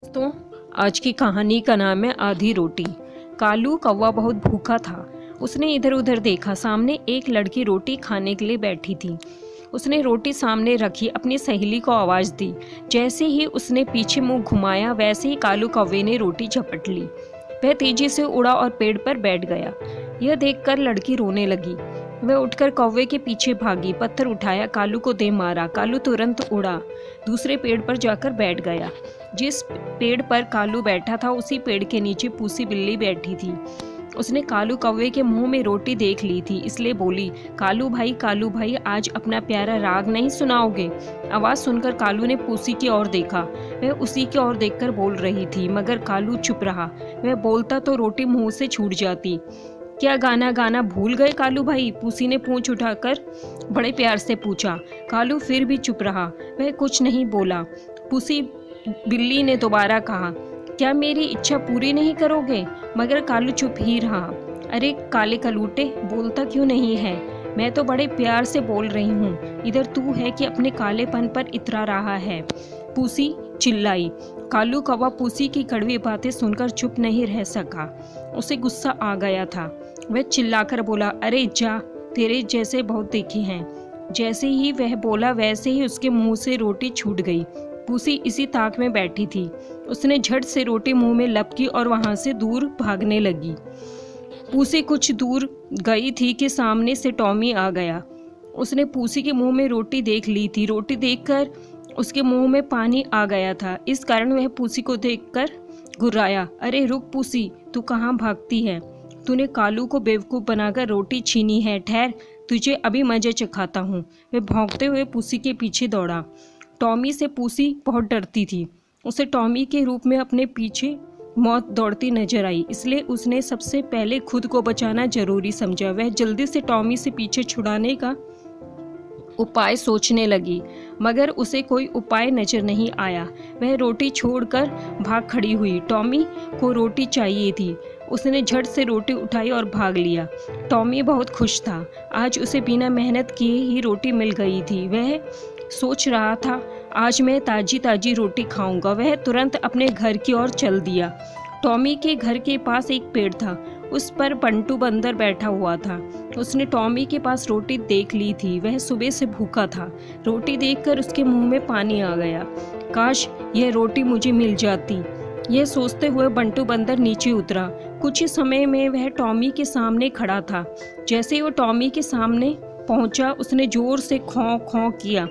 दोस्तों, आज की कहानी का नाम है आधी रोटी। कालू कौवा बहुत भूखा था। उसने इधर उधर देखा। सामने एक लड़की रोटी खाने के लिए बैठी थी। उसने रोटी सामने रखी, अपनी सहेली को आवाज़ दी। जैसे ही उसने पीछे मुंह घुमाया वैसे ही कालू कौवे ने रोटी झपट ली। वह तेजी से उड़ा और पेड़ पर बैठ गया। यह देखकर लड़की रोने लगी। वह उठकर कौवे के पीछे भागी, पत्थर उठाया, कालू को दे मारा। कालू तुरंत उड़ा, दूसरे पेड़ पर जाकर बैठ गया। जिस पेड़ पर कालू बैठा था उसी पेड़ के नीचे पूसी बिल्ली बैठी थी। उसने कालू कौवे के मुंह में रोटी देख ली थी, इसलिए बोली, कालू भाई आज अपना प्यारा राग नहीं सुनाओगे? आवाज़ सुनकर कालू ने पूसी की ओर देखा। वह उसी की ओर देखकर बोल रही थी, मगर कालू चुप रहा। वह बोलता तो रोटी मुंह से छूट जाती। क्या गाना गाना भूल गए कालू भाई? पूसी ने पूंछ उठाकर बड़े प्यार से पूछा। कालू फिर भी चुप रहा। वह कुछ नहीं बोला। पूसी बिल्ली ने दोबारा कहा, क्या मेरी इच्छा पूरी नहीं करोगे? मगर कालू चुप ही रहा। अरे काले कलूटे, बोलता क्यों नहीं है? मैं तो बड़े प्यार से बोल रही हूँ, इधर तू है कि अपने कालेपन पर इतरा रहा है? पूसी चिल्लाई। कालू कौवा पूसी की कड़वी बातें सुनकर चुप नहीं रह सका। उसे गुस्सा आ गया था। वह चिल्लाकर बोला, अरे जा, तेरे जैसे बहुत देखे हैं। जैसे ही वह बोला वैसे ही उसके मुंह से रोटी छूट गई। पूसी इसी ताक में बैठी थी। उसने झट से रोटी मुंह में लपकी और वहां से दूर भागने लगी। पूसी कुछ दूर गई थी कि सामने से टॉमी आ गया। उसने पूसी के मुंह में रोटी देख ली थी। रोटी देखकर उसके मुंह में पानी आ गया था। इस कारण वह पूसी को देखकर घुर्राया। अरे रुक पूसी, तू कहाँ भागती है? तूने कालू को बेवकूफ़ बनाकर रोटी छीनी है। ठहर, तुझे अभी मजे चखाता हूँ। वह भौंकते हुए पूसी के पीछे दौड़ा। टॉमी से पूसी बहुत डरती थी। उसे टॉमी के रूप में अपने पीछे मौत दौड़ती नजर आई, इसलिए उसने सबसे पहले खुद को बचाना जरूरी समझा। वह जल्दी से टॉमी से पीछे छुड़ाने का उपाय सोचने लगी, मगर उसे कोई उपाय नजर नहीं आया। वह रोटी छोड़कर भाग खड़ी हुई। टॉमी को रोटी चाहिए थी। उसने झट से रोटी उठाई और भाग लिया। टॉमी बहुत खुश था। आज उसे बिना मेहनत किए ही रोटी मिल गई थी। वह सोच रहा था, आज मैं ताजी ताजी रोटी खाऊंगा। वह तुरंत अपने घर की ओर चल दिया। टॉमी के घर के पास एक पेड़ था। उस पर बंटू बंदर बैठा हुआ था। उसने टॉमी के पास रोटी देख ली थी। वह सुबह से भूखा था। रोटी देखकर उसके मुंह में पानी आ गया। काश यह रोटी मुझे मिल जाती। यह सोचते हुए बंटू बंदर नीचे उतरा। कुछ ही समय में वह टॉमी के सामने खड़ा था। जैसे ही वो टॉमी के सामने पहुंचा, उसने जोर से खौं खौं किया।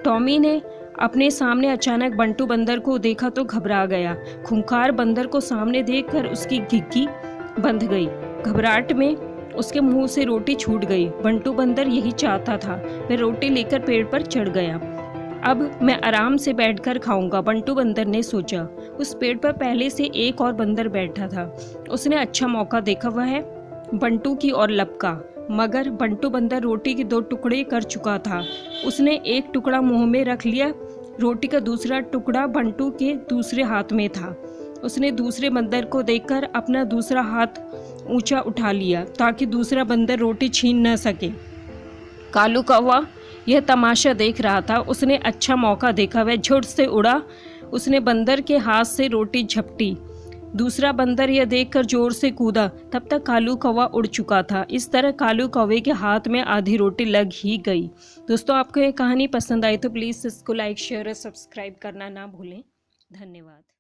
टॉमी ने अपने सामने अचानक बंटू बंदर को देखा तो घबरा गया। खूंखार बंदर को सामने देखकर उसकी घिघी बंध गई। घबराहट में उसके मुंह से रोटी छूट गई। बंटू बंदर यही चाहता था। वह रोटी लेकर पेड़ पर चढ़ गया। अब मैं आराम से बैठकर खाऊंगा, बंटू बंदर ने सोचा। उस पेड़ पर पहले से एक और बंदर बैठा था। उसने अच्छा मौका देखा, वह बंटू की ओर लपका, मगर बंटू बंदर रोटी के 2 टुकड़े कर चुका था। उसने एक टुकड़ा मुंह में रख लिया। रोटी का दूसरा टुकड़ा बंटू के दूसरे हाथ में था। उसने दूसरे बंदर को देखकर अपना दूसरा हाथ ऊंचा उठा लिया ताकि दूसरा बंदर रोटी छीन न सके। कालू कौवा यह तमाशा देख रहा था। उसने अच्छा मौका देखा। वह झुट से उड़ा। उसने बंदर के हाथ से रोटी झपटी। दूसरा बंदर यह देखकर जोर से कूदा। तब तक कालू कौवा उड़ चुका था। इस तरह कालू कौवे के हाथ में आधी रोटी लग ही गई। दोस्तों, आपको ये कहानी पसंद आई तो प्लीज़ इसको लाइक, शेयर और सब्सक्राइब करना ना भूलें। धन्यवाद।